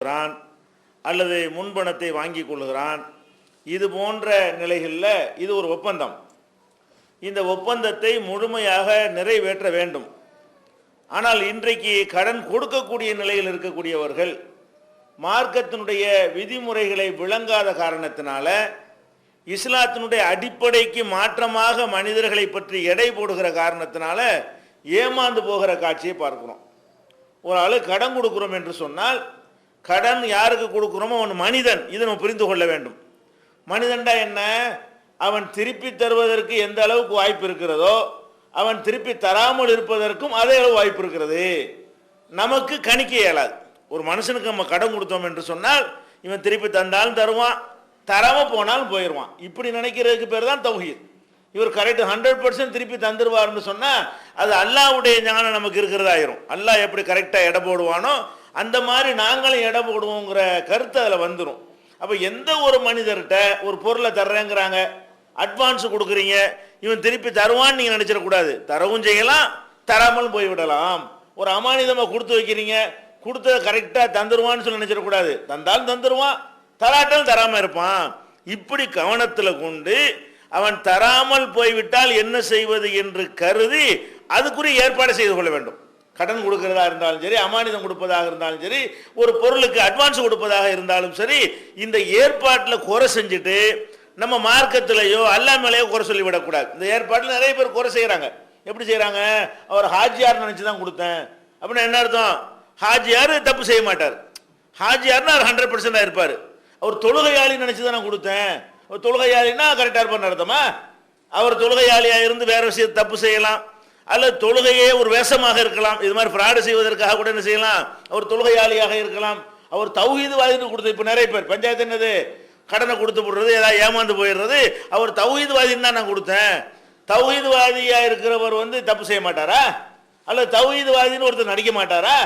அல்லது முன்பணத்தை வாங்கி கொள்கிறான். இது போன்ற நிலைகளில் இது ஒரு ஒப்பந்தம். இந்த ஒப்பந்தத்தை முழுமையாக நிறைவேற்ற வேண்டும். ஆனால் இன்றைக்கு கடன் கொடுக்கக்கூடிய நிலையில் இருக்கக்கூடியவர்கள் மார்க்கத்தினுடைய விதிமுறைகளை விளங்காத காரணத்தினால இஸ்லாத்தினுடைய அடிப்படைக்கு மாற்றமாக மனிதர்களை பற்றி எடை போடுகிற காரணத்தினால ஏமாந்து போகிற காட்சியை பார்க்கிறோம். ஒரு ஆளு கடன் கொடுக்கிறோம் என்று சொன்னால் கடன் யாருக்கு கொடுக்கிறோமோ அவன் மனிதன், இதை நம்ம புரிந்து கொள்ள வேண்டும். மனிதன்டா என்ன? அவன் திருப்பி தருவதற்கு எந்த அளவுக்கு வாய்ப்பு இருக்கிறதோ அவன் திருப்பி தராமல் இருப்பதற்கும் அதே அளவு வாய்ப்பு இருக்கிறது. நமக்கு கணிக்க இயலாது. ஒரு மனுஷனுக்கு நம்ம கடன் கொடுத்தோம் என்று சொன்னால் இவன் திருப்பி தந்தாலும் தருவான், தராம போனாலும் போயிடுவான். இப்படி நினைக்கிறதுக்கு பேர் தான் தௌஹீத். இவர் கரெக்ட் 100% திருப்பி தந்துருவார்னு சொன்னால் அது அல்லாஹ்வுடைய ஞானம் நமக்கு இருக்கிறதாயிரும். அல்லாஹ் எப்படி கரெக்டாக எடை போடுவானோ அந்த மாதிரி நாங்களும் எடை போடுவோங்கிற கருத்து அதில் வந்துடும். அப்போ எந்த ஒரு மனிதர்கிட்ட ஒரு பொருளை தர்றேங்கிறாங்க, அட்வான்ஸ் கொடுக்குறீங்க, இவன் திருப்பி தருவான்னு நீங்கள் நினச்சிடக்கூடாது. தரவும் செய்யலாம், தராமலும் போய்விடலாம். ஒரு அமானிதமாக கொடுத்து வைக்கிறீங்க, கொடுத்ததை கரெக்டாக தந்துருவான்னு சொல்லி நினச்சிடக்கூடாது. தந்தாலும் தந்துருவான், தராட்டாலும் தராமல் இருப்பான். இப்படி கவனத்தில் கொண்டு அவன் தராமல் போய்விட்டால் என்ன செய்வது என்று கருதி அதுக்குரிய ஏற்பாடு செய்து கொள்ள வேண்டும். கடன் கொடுக்கிறதா இருந்தாலும் சரி, அமானிதம் கொடுப்பதாக இருந்தாலும் சரி, ஒரு பொருளுக்கு அட்வான்ஸ் கொடுப்பதாக இருந்தாலும் சரி, இந்த ஏற்பாட்டில் குறை செஞ்சுட்டு நம்ம மார்க்கத்திலேயோ அல்லா மேலேயோ குறை சொல்லிவிடக்கூடாது. இந்த ஏற்பாட்டில் நிறைய பேர் குறை செய்கிறாங்க. எப்படி செய்கிறாங்க? அவர் ஹாஜியார் நினச்சி தான் கொடுத்தேன் அப்படின்னா என்ன அர்த்தம்? ஹாஜியார் தப்பு செய்ய மாட்டார். ஹாஜியார்னா அவர் 100% இருப்பார். அவர் தொழுகையாளி நினச்சி தான் நான் கொடுத்தேன். ஒரு தொழுகையாளின்னா கரெக்டாக இருப்பார்னு அர்த்தமா? அவர் தொழுகையாளியாக இருந்து வேற விஷயத்தை தப்பு செய்யலாம், அல்லது தொழுகையே ஒரு வேஷமாக இருக்கலாம். இது மாதிரி ஃப்ராடு செய்வதற்காக கூட என்ன செய்யலாம்? அவர் தொழுகையாளியாக இருக்கலாம். அவர் தௌஹீத்வாதின்னு கொடுத்து இப்போ நிறைய பேர் பஞ்சாயத்து என்னது கடனை கொடுத்து போடுறது, ஏதாவது ஏமாந்து போயிடுறது. அவர் தௌஹீத்வாதின்னு தான் நான் கொடுத்தேன். தௌஹீத்வாதியாக இருக்கிறவர் தப்பு செய்ய மாட்டாரா? அல்லது தௌஹீத்வாதின்னு ஒருத்தர் நடிக்க மாட்டாரா?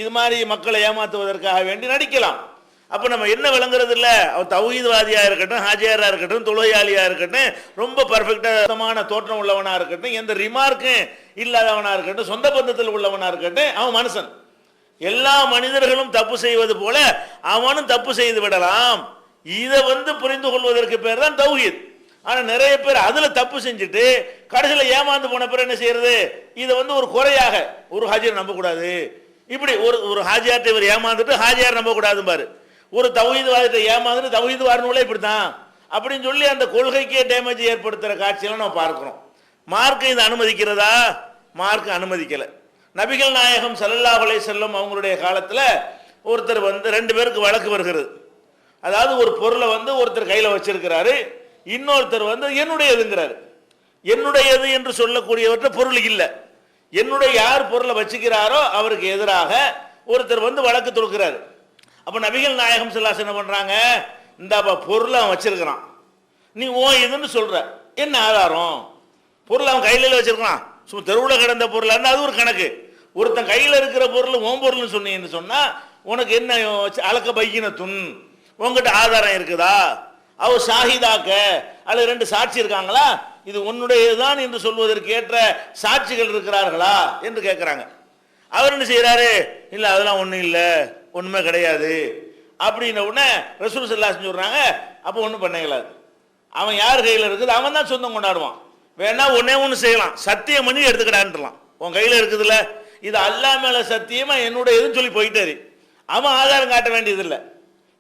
இது மாதிரி மக்களை ஏமாற்றுவதற்காக வேண்டி நடிக்கலாம். அப்போ நம்ம என்ன விளங்குறது இல்லை? அவர் தௌஹீத்வாதியாக இருக்கட்டும், ஹாஜியாராக இருக்கட்டும், தொழுகையாளியாக இருக்கட்டும், ரொம்ப பர்ஃபெக்டான தோற்றம் உள்ளவனாக இருக்கட்டும், எந்த ரிமார்க்கும் இல்லாதவனாக இருக்கட்டும், சொந்த பந்தத்தில் உள்ளவனாக இருக்கட்டும், அவன் மனுஷன். எல்லா மனிதர்களும் தப்பு செய்வது போல அவனும் தப்பு செய்து விடலாம். இதை புரிந்து கொள்வதற்கு பேர் தான் தௌஹீத். ஆனால் நிறைய பேர் அதில் தப்பு செஞ்சுட்டு கடைசியில் ஏமாந்து போன பேர் என்ன செய்யறது? இதை ஒரு குறையாக ஒரு ஹாஜியார் நம்பக்கூடாது. இப்படி ஒரு ஹாஜியார்ட்ட இவர் ஏமாந்துட்டு ஹாஜியார் நம்பக்கூடாது பாரு. ஒரு தௌஹீத்வாதத்தை ஏமாந்துட்டு தௌஹீத்வாதிகளே இப்படி தான் அப்படின்னு சொல்லி அந்த கொள்கைக்கே டேமேஜ் ஏற்படுத்துகிற காட்சியெல்லாம் நம்ம பார்க்கிறோம். மார்க்கம் இதை அனுமதிக்கிறதா? மார்க்கம் அனுமதிக்கலை. நபிகள் நாயகம் ஸல்லல்லாஹு அலைஹி வஸல்லம் அவங்களுடைய காலத்தில் ஒருத்தர் 2 பேருக்கு வழக்கு வருகிறது. அதாவது ஒரு பொருளை ஒருத்தர் கையில் வச்சிருக்கிறாரு, இன்னொருத்தர் என்னுடையதுங்கிறாரு. என்னுடையது என்று சொல்லக்கூடியவற்ற பொருள் இல்லை. என்னுடைய யார் பொருளை வச்சுக்கிறாரோ அவருக்கு எதிராக ஒருத்தர் வழக்கு தொடுக்கிறார். அப்போ நபிகள் நாயகம் ஸல்லல்லாஹு அலைஹி வஸல்லம் என்ன பண்ணுறாங்க? இந்த பொருளை அவன் வச்சிருக்கிறான், நீ இதுன்னு சொல்ற, என்ன ஆதாரம்? பொருள் அவன் கையில் வச்சிருக்கான், சும்மா தெருவில் கிடந்த பொருளாக இருந்தால் அது ஒரு கணக்கு. ஒருத்தன் கையில் இருக்கிற பொருள் ஓம் பொருள்னு சொன்னீங்கன்னு சொன்னால் உனக்கு என்ன அலக்க பைக்கின துன், உங்ககிட்ட ஆதாரம் இருக்குதா? அவர் ஷாஹிதாக்க அல்லது 2 சாட்சி இருக்காங்களா? இது உன்னுடையதுதான் என்று சொல்வதற்கு ஏற்ற சாட்சிகள் இருக்கிறார்களா என்று கேட்குறாங்க. அவர் என்ன செய்கிறாரு? இல்லை அதெல்லாம் ஒன்றும் இல்லை, ஒன்றுமே கிடையாது அப்படின்ன உடனே ரசூல் ஸல்லல்லாஹு அலைஹி வஸல்லம் சொல்கிறாங்க, அப்போ ஒன்றும் பண்ண இயலாது. அவன் யார் கையில் இருக்குது அவன் தான் சொந்தம் கொண்டாடுவான். வேணா ஒன்று செய்யலாம், சத்தியம் பண்ணி எடுத்துக்கிடான்ட்டுலாம். உன் கையில் இருக்குதுல்ல, இது அல்லாஹ் மேலே சத்தியமாக என்னுடைய எதுன்னு சொல்லி போயிட்டாரு. அவன் ஆதாரம் காட்ட வேண்டியதில்லை.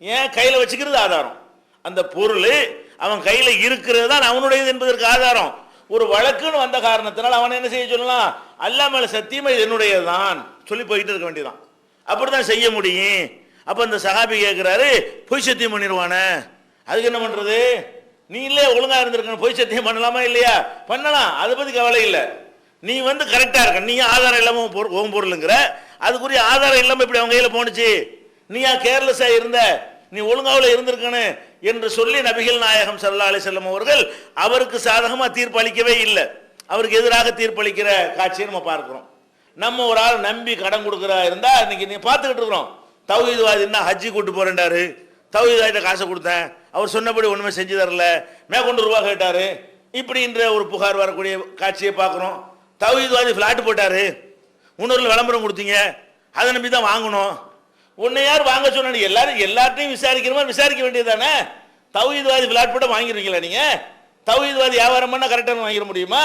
ஏன்? கையில் வச்சுக்கிறது ஆதாரம். அந்த பொருள் அவன் கையில் இருக்கிறது தான் அவனுடையது என்பதற்கு ஆதாரம். ஒரு வழக்குன்னு வந்த காரணத்தினால் அவன் என்ன செய்ய சொல்லலாம்? அல்லாஹ் மேலே சத்தியமாக இது என்னுடையது தான் சொல்லி போயிட்டு இருக்க வேண்டியதான். அப்படி தான் செய்ய முடியும். அப்போ இந்த சஹாபி கேட்குறாரு, பொய் சத்தியம் பண்ணிடுவானே, அதுக்கு என்ன பண்ணுறது? நீ இல்லையே ஒழுங்காக இருந்திருக்கணும், பொய் சத்தியம் பண்ணலாமா இல்லையா? பண்ணலாம், அதை பற்றி கவலை இல்லை. நீ கரெக்டாக இருக்க, நீ ஆதாரம் இல்லாமல் உன் பொருளுங்கிற, அதுக்குரிய ஆதாரம் இல்லாமல் இப்படி அவங்க கையில் போணுச்சு, நீயா கேர்லெஸ்ஸாக இருந்த, நீ ஒழுங்காவில் இருந்திருக்கணும் என்று சொல்லி நபிகள் நாயகம் ஸல்லல்லாஹு அலைஹி வஸல்லம் அவர்கள் அவருக்கு சாதகமாக தீர்ப்பளிக்கவே இல்லை. அவருக்கு எதிராக தீர்ப்பளிக்கிற காட்சியை நம்ம பார்க்கிறோம். நம்ம ஒரு ஆள் நம்பி கடன் கொடுக்குறா இருந்தால் இன்னைக்கு நீ பார்த்துக்கிட்டு இருக்கிறோம். தௌஹீத்வாதின்னா ஹஜ்ஜி கூட்டு போறேன்டாரு, தௌஹீத்வாதிட்ட காசை கொடுத்தேன், அவர் சொன்னபடி ஒன்றுமே செஞ்சு தரல, மேற்கொண்டு ரூபா கேட்டாரு, இப்படின்ற ஒரு புகார் வரக்கூடிய காட்சியை பார்க்குறோம். தௌஹீத்வாதி ஃப்ளாட் போட்டாரு, முன்னூரில் விளம்பரம் கொடுத்தீங்க, அதை நம்பி தான் வாங்கணும். உன்னை யார் வாங்க சொன்ன? எல்லாத்தையும் விசாரிக்கிற மாதிரி விசாரிக்க வேண்டியதானே? தௌஹீத்வாதி பிளாட் போட வாங்கிருக்கீங்களா நீங்க? தௌஹீத்வாதி வியாபாரம் பண்ணா கரெக்டாக வாங்கிட முடியுமா?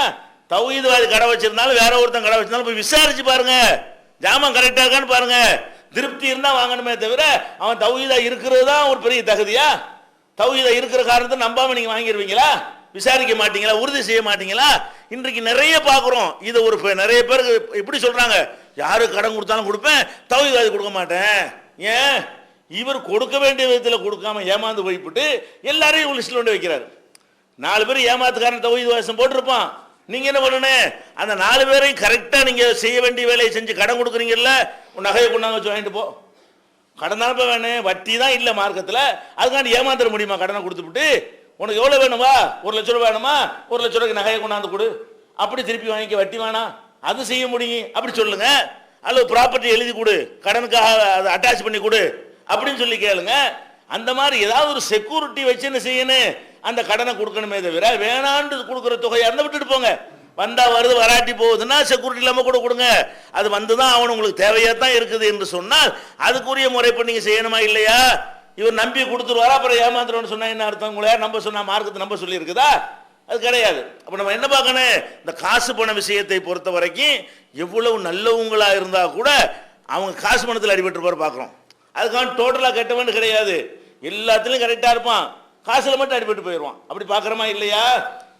தௌஹீத்வாதி கடை வச்சிருந்தாலும் வேற ஒருத்தன் கடை வச்சிருந்தாலும் போய் விசாரிச்சு பாருங்க, ஜாமான் கரெக்டா இருக்கான்னு பாருங்க. திருப்தி இருந்தா வாங்கணுமே தவிர அவன் தௌஹீதா இருக்கிறது தான் ஒரு பெரிய தகுதியா? தௌஹீதா இருக்கிற காரணத்தை நம்பாம நீங்க வாங்கிடுவீங்களா? விசாரிக்க மாட்டீங்களா? உறுதி செய்ய மாட்டீங்களா? இன்றைக்கு நிறைய பார்க்குறோம். இதை ஒரு நிறைய பேருக்கு எப்படி சொல்றாங்க, யாருக்கு கடன் கொடுத்தாலும் கொடுப்பேன், தௌஹீத்வாதி கொடுக்க மாட்டேன். ஏன்? இவர் கொடுக்க வேண்டிய விதத்தில் கொடுக்காம ஏமாந்து போய்விட்டு எல்லாரையும் லிஸ்ட்ல கொண்டு வைக்கிறாரு. 4 பேர் ஏமாத்துக்காரன் தௌஹீத்வாசம் போட்டிருப்பான். நீங்க என்ன பண்ணணும்? அந்த 4 பேரையும் கரெக்டா நீங்க செய்ய வேண்டிய வேலையை செஞ்சு கடன் கொடுக்குறீங்கல்ல, உன் நகையை கொண்டாங்க வச்சு வாங்கிட்டு போ. கடன் தானே வேணும், வட்டி தான் இல்லை மார்க்கத்தில். அதுக்காண்டி ஏமாத்திர முடியுமா? கடனை கொடுத்துட்டு உனக்கு எவ்வளோ வேணுமா? 1 லட்ச ரூபா வேணுமா? 1 லட்ச ரூபாய்க்கு நகையை கொண்டாந்து கொடு, அப்படி திருப்பி வாங்கிக்க, வட்டி வேணாம், அது செய்ய முடியும் அப்படி சொல்லுங்க. அல்லது ப்ராப்பர்ட்டி எழுதி கொடு, கடனுக்காக அதை அட்டாச் பண்ணி கொடு அப்படின்னு சொல்லி கேளுங்க. அந்த மாதிரி ஏதாவது ஒரு செக்யூரிட்டி வச்சு என்ன செய்யணும்? அந்த கடனை கொடுக்கணுமே தவிர வேணான்னு கொடுக்குற தொகையை அந்த விட்டுட்டு போங்க. வந்தா வருது, வராட்டி போகுதுன்னா செக்யூரிட்டி இல்லாமல் கூட கொடுங்க. அது வந்துதான் அவன் உங்களுக்கு தேவையா தான் இருக்குது என்று சொன்னால் அதுக்குரிய முறைப்படி நீங்க செய்யணுமா இல்லையா? இவர் நம்பி கொடுத்துருவாரா, அப்புறம் ஏமாத்துறோன்னு சொன்னா என்ன அர்த்தம்? உங்களை நம்ப சொன்னா மார்க்கத்தை நம்ப சொல்லி இருக்குதா? அது கிடையாது. அப்ப நம்ம என்ன பார்க்கணும்? இந்த காசு பண விஷயத்தை பொறுத்த வரைக்கும் எவ்வளவு நல்லவங்களா இருந்தா கூட அவங்க காசு பணத்தில் அடிபட்டு போற பார்க்குறோம். அதுக்கான டோட்டலா கெட்டவன் கிடையாது, எல்லாத்துலயும் கரெக்டா இருப்பான், காசுல மட்டும் அடிபட்டு போயிடுவான். அப்படி பார்க்குறோமா இல்லையா?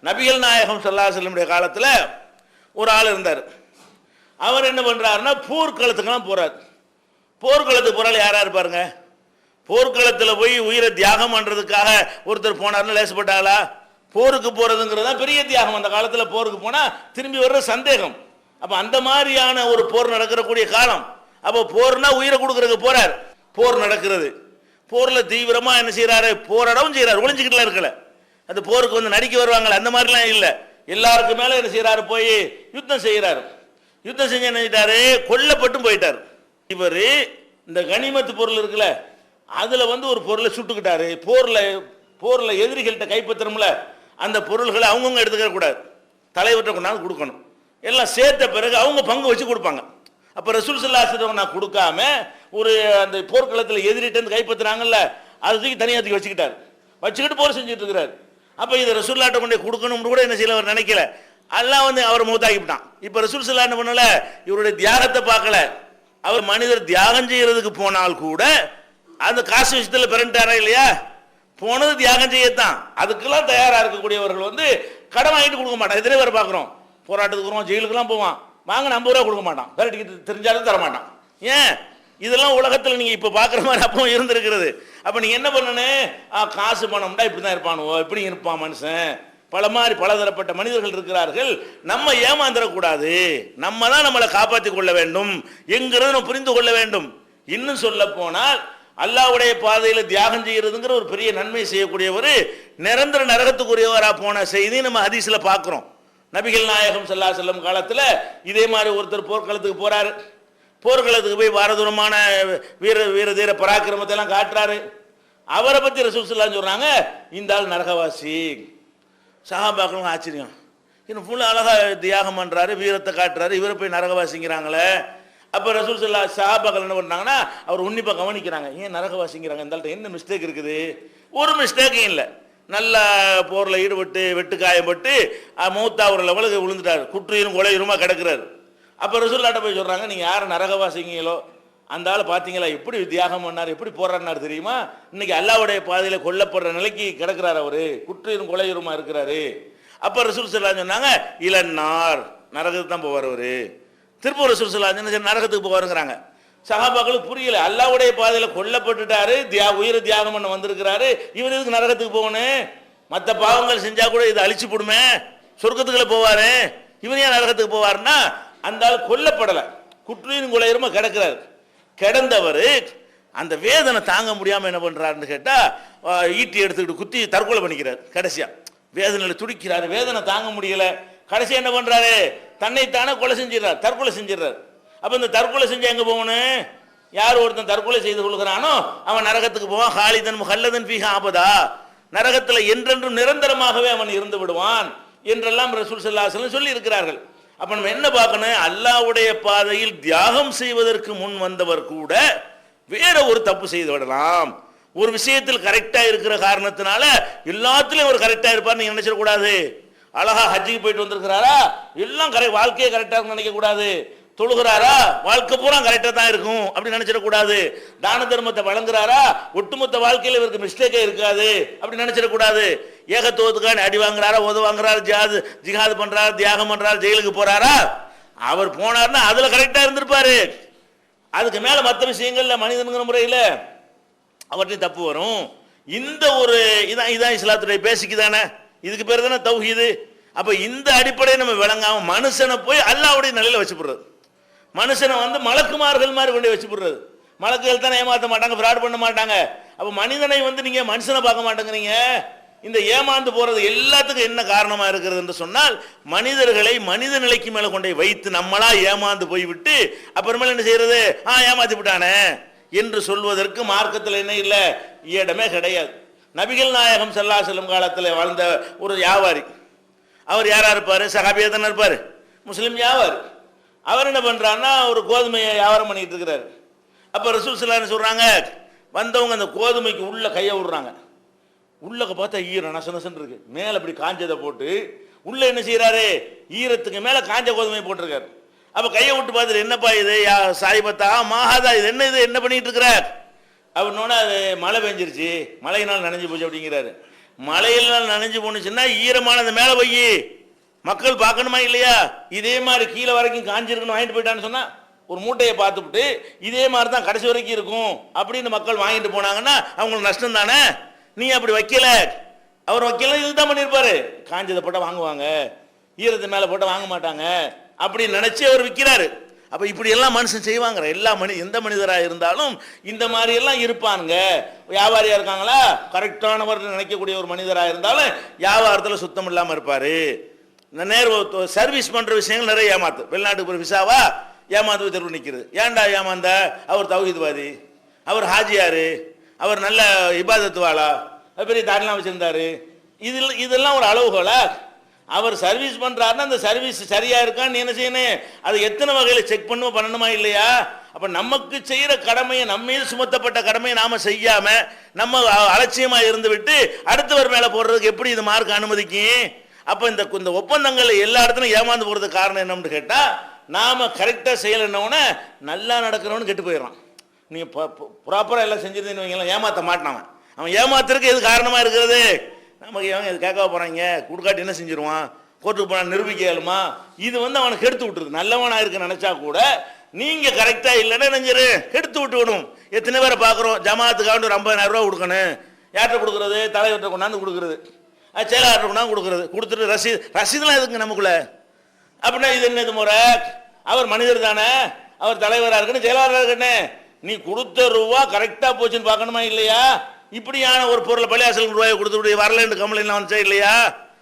நபிகள் நாயகம் ஸல்லல்லாஹு அலைஹி வஸல்லம் காலத்தில் ஒரு ஆள் இருந்தார். அவர் என்ன பண்றாருன்னா போர்க்களத்துக்கெல்லாம் போறார். போர்க்களத்துக்கு போறாள் யாரா இருப்பாருங்க? போர்க்களத்தில் போய் உயிரை தியாகம் பண்றதுக்காக ஒருத்தர் போனார்னு லேசப்பட்டாளா? போருக்கு போறதுங்கிறது தான் பெரிய தியாகம். அந்த காலத்தில் போருக்கு போனா திரும்பி வர்ற சந்தேகம். அப்ப அந்த மாதிரியான ஒரு போர் நடக்கக்கூடிய காலம். அப்போ போர்னா உயிரை கொடுக்கறதுக்கு போறார். போர் நடக்கிறது, போர்ல தீவிரமா என்ன செய்யறாரு? போராடவும் செய்யறாரு, ஒளிஞ்சுக்கிட்டுலாம் இருக்கல. அந்த போருக்கு வந்து நடிக்க வருவாங்களே அந்த மாதிரிலாம் இல்லை, எல்லாருக்கும் மேல என்ன செய்யறாரு? போய் யுத்தம் செய்யறாரு. யுத்தம் செஞ்சு என்ன செஞ்சிட்டாரு? கொல்லப்பட்டும் போயிட்டார். இவர் இந்த கனிமத்து பொருள் இருக்குல்ல, அதுல வந்து ஒரு பொருளை சுட்டுக்கிட்டாரு. போர்ல எதிரிகள்கிட்ட கைப்பற்றணும்ல, அந்த பொருள்களை அவங்கவுங்க எடுத்துக்க கூடாது, தலைவர்கிட்ட கொண்டாந்து கொடுக்கணும். எல்லாம் சேர்த்த பிறகு அவங்க பங்கு வச்சு கொடுப்பாங்க. அப்ப ரசூல் ஸல்லல்லாஹு அலைஹி வஸல்லம் நான் கொடுக்காம ஒரு அந்த போர்க்களத்தில் எதிரிட்டு கைப்பற்றினாங்கல்ல, அது தூக்கி தனியாக தூக்கி வச்சுக்கிட்டு போர் செஞ்சுட்டு இருக்கிறார். அப்ப இதை ரசூலுல்லாஹ்ட்ட கொண்டு கொடுக்கணும்னு கூட என்ன செய்யல, அவர் நினைக்கல. அல்லாஹ் வந்து அவர் மூத்தாக்கிவிட்டான். இப்ப ரசூல் ஸல்லல்லாஹு என்ன பண்ணல? இவருடைய தியாகத்தை பார்க்கல. அவர் மனிதர் தியாகம் செய்யறதுக்கு போனால் கூட அந்த காசு விஷயத்தில் பிறண்டாரா இல்லையா? போனது தியாகம் செய்யத்தான். அதுக்கெல்லாம் தயாரா இருக்கக்கூடியவர்கள் வந்து கடன் வாங்கிட்டு கொடுக்க மாட்டான். எதிரே வர பார்க்குறோம், போராட்டத்துக்கு வருவான், ஜெயிலுக்குலாம் போவான், வாங்க 50 ரூபா கொடுக்க மாட்டான், வேற டிக்கெட் தெரிஞ்சாலும் தர மாட்டான். ஏன்? இதெல்லாம் உலகத்தில் நீங்க இப்ப பாக்குற மாதிரி அப்போ இருந்திருக்கிறது. அப்ப நீங்க என்ன பண்ணணும்? காசு பணம்டா இப்படிதான் இருப்பானுவோ, இப்படி இருப்பான் மனுஷன், பலதரப்பட்ட மனிதர்கள் இருக்கிறார்கள், நம்ம ஏமாந்துடக்கூடாது, நம்ம தான் நம்மளை காப்பாற்றிக் கொள்ள வேண்டும் என்கிறத நம்ம புரிந்து கொள்ள வேண்டும். இன்னும் சொல்ல போனால் அல்லாஹ்வுடைய பாதையில தியாகம் செய்யறதுங்கிற ஒரு பெரிய நன்மை செய்யக்கூடியவர் நிரந்தர நரகத்துக்குரியவரா போன செய்தி நம்ம ஹதீஸ்ல பார்க்கிறோம். நபிகள் நாயகம் ஸல்லல்லாஹு அலைஹி வஸல்லம் காலத்துல இதே மாதிரி ஒருத்தர் போர்க்களத்துக்கு போறாரு. போர்க்களத்துக்கு போய் பாரதூரமான வீர தீர பராக்கிரமத்தை எல்லாம் காட்டுறாரு. அவரை பத்தி ரசூல் ஸல்லல்லாஹு அலைஹி வஸல்லம் சொல்றாங்க, இந்த ஆள் நரகவாசி. சஹாபாக்களும் ஆச்சரியம், இன்னும் ஃபுல்லா அழகா தியாகம் பண்றாரு, வீரத்தை காட்டுறாரு, இவரை போய் நரகவாசிங்கிறாங்களே. அப்ப ரசூல் ஸல்லல்லாஹு அலைஹி சஹாபாக்கள் என்ன பண்ணாங்கன்னா அவர் உன்னிப்பா கவனிக்கிறாங்க, ஏன் நரகவாசிங்கிறாங்க, இந்த ஆள்கிட்ட என்ன மிஸ்டேக் இருக்குது? ஒரு மிஸ்டேக்கும் இல்லை, நல்லா போர்ல ஈடுபட்டு வெட்டு காயப்பட்டு மூத்தா ஒரு லெவலுக்கு விழுந்துட்டாரு, குற்றியும் கொலையுமா கிடக்கிறாரு. அப்ப ரசூலுல்லாஹ்ட்ட போய் சொல்றாங்க, நீங்க யாரு நரகவாசிங்களோ அந்த ஆள் பாத்தீங்களா எப்படி தியாகம் பண்ணார், எப்படி போராடினார் தெரியுமா? இன்னைக்கு அல்லாஹ்வுடைய பாதையில கொல்லப்படுற நிலைக்கு கிடக்கிறார், அவரு குற்றியும் கொலையுமா இருக்கிறாரு. அப்ப ரசூல் ஸல்லல்லாஹு அலைஹி வஸல்லம் சொன்னாங்க, இளன்னார், நரகத்துக்கு தான் போவார் அவரு. திருப்பூர் ரசூல் ஸல்லல்லாஹு அலைஹி வஸல்லம் நரகத்துக்கு போவாருங்கிறாங்க. சஹாபாக்களுக்கு புரியல, அல்லாஹ்வுடைய பாதையில கொல்லப்பட்டுட்டாரு, உயிரை தியாகம் பண்ண வந்திருக்கிறாரு, இவர் எதுக்கு நரகத்துக்கு போகணும்? மற்ற பாவங்கள் செஞ்சா கூட இது அழிச்சு போடுமே, சொர்க்கத்துக்குள்ள போவாரு, இவர் ஏன் நரகத்துக்கு போவாருன்னா அந்த ஆள் கொல்லப்படலை, குற்றியும் கொலையுமா கிடக்கிறாரு. கிடந்தவர் அந்த வேதனை தாங்க முடியாம என்ன பண்றாருன்னு கேட்டா ஈட்டி எடுத்துக்கிட்டு குத்தி தற்கொலை பண்ணிக்கிறார். கடைசியா வேதனையில துடிக்கிறாரு, வேதனை தாங்க முடியல, கடைசியா என்ன பண்றாரு? தன்னைத்தானே கொலை செஞ்சிடறார், தற்கொலை செஞ்சிடறாரு. அப்ப இந்த தற்கொலை செஞ்சு எங்க போகணும்? யார் ஒருத்தன் தற்கொலை செய்து கொள்கிறானோ அவன் நரகத்துக்கு போவான். ஹாலிதன் முஹல்லதன் ஃபீஹா அபதா, நரகத்துல என்றென்றும் நிரந்தரமாகவே அவன் இருந்து விடுவான் என்றெல்லாம் ரசூல் ஸல்லல்லாஹு அலைஹி வஸல்லம் சொல்லி இருக்கிறார்கள். அப்ப நம்ம என்ன பார்க்கணும்? அல்லாஹ்வுடைய பாதையில் தியாகம் செய்வதற்கு முன் வந்தவர் கூட வேற ஒரு தப்பு செய்து விடலாம். ஒரு விஷயத்தில் கரெக்டா இருக்கிற காரணத்தினால எல்லாத்துலயும் ஒரு கரெக்டா இருப்பார் நீங்க நினைச்சிடக்கூடாது. அழகா ஹஜ்ஜுக்கு போயிட்டு வந்திருக்கிறாரா, எல்லாம் கரெக்ட், வாழ்க்கையே கரெக்டா நினைக்க கூடாது. தொழுகிறாரா, வாழ்க்கை பூரா கரெக்டா தான் இருக்கும் அப்படி நினைச்சிடக்கூடாது. தான தர்மத்தை வழங்குறாரா, ஒட்டுமொத்த வாழ்க்கையில இவருக்கு மிஸ்டேக்கே இருக்காது அப்படி நினைச்சிடக்கூடாது. ஏகத்துவத்துக்கான அடி வாங்குறாரா, உத வாங்குறாரு, ஜிஹாது பண்றாரு, தியாகம் பண்றாரு, ஜெயிலுக்கு போறாரா, அவர் போனார்னா அதுல கரெக்டா இருந்திருப்பாரு. அதுக்கு மேல மற்ற விஷயங்கள்ல மனிதனுங்கிற முறையில் அவற்றை தப்பு வரும். இந்த ஒரு இதான் இஸ்லாத்துடைய பேசிக்கு தானே, இதுக்கு பேர் தானே தௌஹீது. அப்ப இந்த அடிப்படையை நம்ம விளங்காம மனுஷனை போய் அல்லாஹ்வுடைய நிலையில வச்சு போடுறது, மனுஷனை வந்து மலக்குமார்கள் மாதிரி கொண்டு வச்சு போடுறது. மலக்குகள் தானே ஏமாற்ற மாட்டாங்க, ஃப்ராட் பண்ண மாட்டாங்க. அப்ப மனிதனை வந்து நீங்க மனுஷனை பார்க்க மாட்டேங்கிறீங்க. இந்த ஏமாந்து போறது எல்லாத்துக்கும் என்ன காரணமா இருக்கிறது என்று சொன்னால், மனிதர்களை மனித நிலைக்கு மேல கொண்டே வைத்து நம்மளா ஏமாந்து போய்விட்டு அப்புறமேல என்ன செய்யறது, ஏமாத்தி விட்டானே என்று சொல்வதற்கு மார்க்கத்தில் என்ன இல்லை, இடமே கிடையாது. நபிகள் நாயகம் ஸல்லல்லாஹு அலைஹி வஸல்லம் காலத்தில் வாழ்ந்த ஒரு வியாபாரி, அவர் யாரா இருப்பாரு, சஹாபியா தானே இருப்பாரு, முஸ்லிம் வியாபாரி. அவர் என்ன பண்றாருன்னா ஒரு கோதுமையை வியாபாரம் பண்ணிட்டு இருக்கிறாரு. அப்ப ரசூல் ஸல்லல்லாஹு அலைஹி வஸல்லம் சொல்றாங்க, வந்தவங்க அந்த கோதுமைக்கு உள்ள கையை விடுறாங்க. உள்ளக்க பார்த்தா ஈரம் நச நசன்னு இருக்கு, மேல அப்படி காஞ்சதை போட்டு உள்ள என்ன செய்யறாரு, ஈரத்துக்கு மேல காஞ்ச கோதுமை போட்டிருக்காரு. அப்ப கையை விட்டு பார்த்துட்டு, என்னப்பா இது சாயிபத்தா மாஹாதா, இது என்ன, இது என்ன பண்ணிட்டு இருக்கிற அப்படின்னோன்னா, அது மழை பெஞ்சிருச்சு, மழையினால் நனைஞ்சு போச்சு அப்படிங்கிறாரு. மழையினால் நனைஞ்சு போனுச்சுன்னா ஈரமானது மேல போய் மக்கள் பார்க்கணுமா இல்லையா? இதே மாதிரி கீழே வரைக்கும் காஞ்சிருக்குன்னு வாங்கிட்டு போயிட்டான்னு சொன்னா, ஒரு மூட்டையை பார்த்துவிட்டு இதே மாதிரி தான் கடைசி வரைக்கும் இருக்கும் அப்படின்னு மக்கள் வாங்கிட்டு போனாங்கன்னா அவங்களுக்கு நஷ்டம் தானே. நீ அப்படி வைக்கல, அவர் வைக்கல, இதுதான் பண்ணியிருப்பாரு, காஞ்சதை போட்ட வாங்குவாங்க, ஈரத்தை மேலே போட்ட வாங்க மாட்டாங்க அப்படின்னு நினைச்சு அவர் விற்கிறாரு. அப்ப இப்படி எல்லாம் மனுஷன் செய்வாங்க. எல்லா எந்த மனிதராக இருந்தாலும் இந்த மாதிரி எல்லாம் இருப்பாங்க. வியாபாரியா இருக்காங்களா, கரெக்டானவர் நினைக்கக்கூடிய ஒரு மனிதராக இருந்தாலும் வியாபாரத்தில் சுத்தம் இல்லாமல் இருப்பாரு. சர்வீஸ் பண்ற விஷயங்கள் நிறைய ஏமாத்து. வெளிநாட்டுக்கு ஒரு விசாவா ஏமாத்து தெருவு நிற்கிறது. ஏன்டா ஏமாந்த, அவர் தௌஹீத்வாதி, அவர் ஹாஜியாரு, அவர் நல்ல இபாதத்துவாளா, பெரிய தாரிலாம் வச்சிருந்தாரு, இதெல்லாம் ஒரு அளவுகோலா? அவர் சர்வீஸ் பண்றாருன்னா அந்த சர்வீஸ் சரியா இருக்கான்னு நீ என்ன செய்யணும், அது எத்தனை வகையில செக் பண்ணணுமா இல்லையா? அப்ப நமக்கு செய்யற கடமையை, நம்ம மீது சுமத்தப்பட்ட கடமையை நாம செய்யாம நம்ம அலட்சியமா இருந்து விட்டு அடுத்தவர் மேல போடுறதுக்கு எப்படி இது மார்க் அனுமதிக்கும்? அப்ப இந்த ஒப்பந்தங்கள் எல்லா இடத்துலையும் ஏமாந்து போறதுக்கு காரணம் என்னன்னு கேட்டா, நாம கரெக்டா செய்யலன்னோட நல்லா நடக்கிறவனு கெட்டு போயிடறான். நீங்க ப்ராப்பரா எல்லாம் செஞ்சிருந்தீங்க ஏமாத்த மாட்டான். அவன் ஏமாத்துறதுக்கு எது காரணமா இருக்கிறது, நமக்கு எவங்க இது கேட்க போறாங்க, கொடுக்காட்டி என்ன செஞ்சிருவான், கோர்ட்டுக்கு போனா நிரூபிக்கலுமா, இது வந்து அவனை கெடுத்து விட்டுருது. நல்லவனா இருக்கு நினைச்சா கூட நீங்க கரெக்டா இல்லைன்னா நினைஞ்சிரு கெடுத்து விட்டு விடும். எத்தனை பேரை பாக்குறோம், ஜமாத்துக்காண்டு ஒரு 50,000 ரூபா கொடுக்கணும், யார்கிட்ட கொடுக்கறது, தலைவர்கிட்ட கொண்டாந்து கொடுக்கறது, செயலாளர் கொண்டாந்து கொடுக்கறது, கொடுத்துட்டு ரசீதெல்லாம் எதுக்கு நமக்குள்ள? அப்படின்னா இது என்ன இது முறை? அவர் மனிதர் தானே, அவர் தலைவராக இருக்கணும், செயலாளராக இருக்கணும், நீ கொடுத்த ரூபா கரெக்டா போச்சுன்னு பார்க்கணுமா இல்லையா? இப்படியான ஒரு பொருளை பள்ளியாசல் ரூபாயை கொடுத்து வரலன்னு கம்ப்ளைண்ட் வந்துச்சா இல்லையா?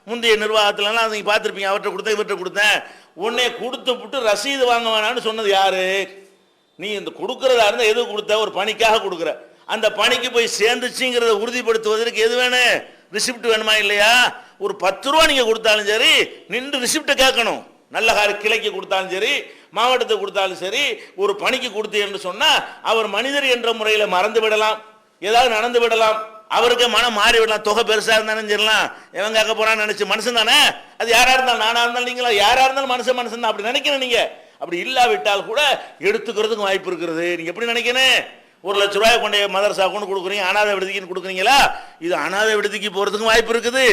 முந்தைய நிர்வாகத்திலலாம் நீங்கள் பார்த்துருப்பீங்க, அவர்கிட்ட கொடுத்தேன் இவர்கிட்ட கொடுத்தேன், உடனே கொடுத்து விட்டு ரசீது வாங்க வேணான்னு சொன்னது யாரு? நீ இந்த கொடுக்கறதா இருந்தால் எது கொடுத்த, ஒரு பணிக்காக கொடுக்குற, அந்த பணிக்கு போய் சேர்ந்துச்சுங்கிறத உறுதிப்படுத்துவதற்கு எது வேணும், ரிசிப்ட் வேணுமா இல்லையா? ஒரு 10 ரூபா நீங்கள் கொடுத்தாலும் சரி நின்று ரிசிப்டை கேட்கணும். நல்ல கிளைக்கு கொடுத்தாலும் சரி, மாவட்டத்துக்கு கொடுத்தாலும் சரி, ஒரு பணிக்கு கொடுத்தீங்கன்னு சொன்னா அவர் மனிதர் என்ற முறையில் மறந்து விடலாம், ஏதாவது நடந்து விடலாம், அவருக்கு மனம் மாறி விடலாம், தொகை பெருசா இருந்தாலும் சரிலாம், எவன் கேட்க போறான்னு நினைச்சு, மனுஷன் தானே அது, யாரா இருந்தாலும், நானா இருந்தாலும், நீங்களா யாரா இருந்தாலும் மனுஷன் தான் அப்படி நினைக்கணும். நீங்க அப்படி இல்லாவிட்டால் கூட எடுத்துக்கிறதுக்கு வாய்ப்பு இருக்கிறது. நீங்க எப்படி நினைக்கணும், 1 லட்ச ரூபாய் கொண்டு மதரசா கொண்டு கொடுக்குறீங்க, அனாதை விடுதிக்கு கொடுக்குறீங்களா, இது அனாதை விடுதிக்கு போறதுக்கும் வாய்ப்பு இருக்குது,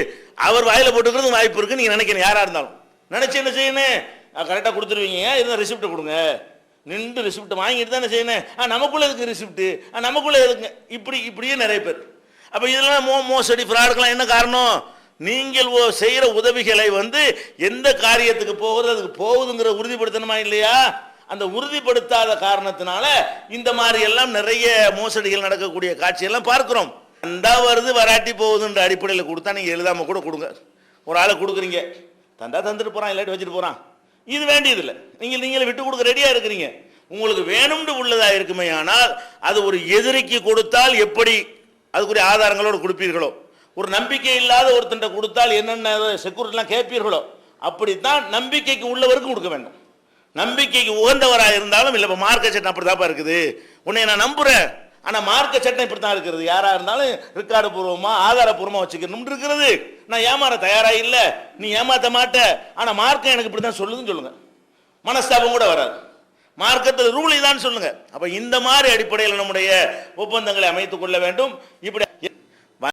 அவர் வாயில போட்டுக்கிறதுக்கும் வாய்ப்பு இருக்கு. நீங்க நினைக்கணும், யாரா இருந்தாலும் நினைச்சு என்ன செய்யணும், கரெக்டாக கொடுத்துருவீங்க, இருந்தால் ரிசிப்ட் கொடுங்க, நின்று ரிசிப்ட் வாங்கிட்டு தான் என்ன செய்யணும், நமக்குள்ள எதுக்கு ரிசிப்ட், நமக்குள்ள எதுக்கு, இப்படியே நிறைய பேர். அப்போ இதெல்லாம் மோசடி ஃப்ராடுக்கெல்லாம் என்ன காரணம், நீங்கள் செய்கிற உதவிகளை வந்து எந்த காரியத்துக்கு போகிறது அதுக்கு போகுதுங்கிற உறுதிப்படுத்தணுமா இல்லையா? அந்த உறுதிப்படுத்தாத காரணத்தினால இந்த மாதிரி எல்லாம் நிறைய மோசடிகள் நடக்கக்கூடிய காட்சியெல்லாம் பார்க்கிறோம். தந்தா வருது வராட்டி போகுதுன்ற அடிப்படையில் கொடுத்தா நீங்கள் எழுதாம கூட கொடுங்க. ஒரு ஆளை கொடுக்குறீங்க, தந்தா தந்துட்டு போறான், இல்லாட்டி வச்சுட்டு போறான், இது வேண்டியதில்லை. நீங்களே விட்டு கொடுக்க ரெடியா இருக்கிறீங்க. உங்களுக்கு வேணும்னு உள்ளதா இருக்குமே, ஆனால் அது ஒரு எதிரிக்கு கொடுத்தால் எப்படி அதுக்குரிய ஆதாரங்களோடு கொடுப்பீர்களோ, ஒரு நம்பிக்கை இல்லாத ஒருத்தன் கொடுத்தால் என்னென்ன செக்யூரிட்டிலாம் கேட்பீர்களோ, அப்படித்தான் நம்பிக்கைக்கு உள்ளவருக்கு கொடுக்க வேண்டும். நம்பிக்கைக்கு உகந்தவராக இருந்தாலும் இல்லை, இப்போ மார்க்க சட்டம் அப்படிதாப்பா இருக்குது, உன்னை நான் நம்புறேன், ஆனால் மார்க்க சட்டம் இப்படி தான் இருக்கிறது, யாராக இருந்தாலும் ரெக்கார்டு பூர்வமாக ஆதாரபூர்வமாக வச்சுக்கணும் இருக்கிறது. நான் ஏமாற தயாரா இல்லை, நீ ஏமாற்ற மாட்ட, ஆனால் மார்க்கம் எனக்கு இப்படி தான் சொல்லுதுன்னு சொல்லுங்க, மனஸ்தாபம் கூட வராது. மார்க்கத்தில் ரூல் இதான் சொல்லுங்க. அப்ப இந்த மாதிரி அடிப்படையில் நம்முடைய ஒப்பந்தங்களை அமைத்துக் கொள்ள வேண்டும். இப்படி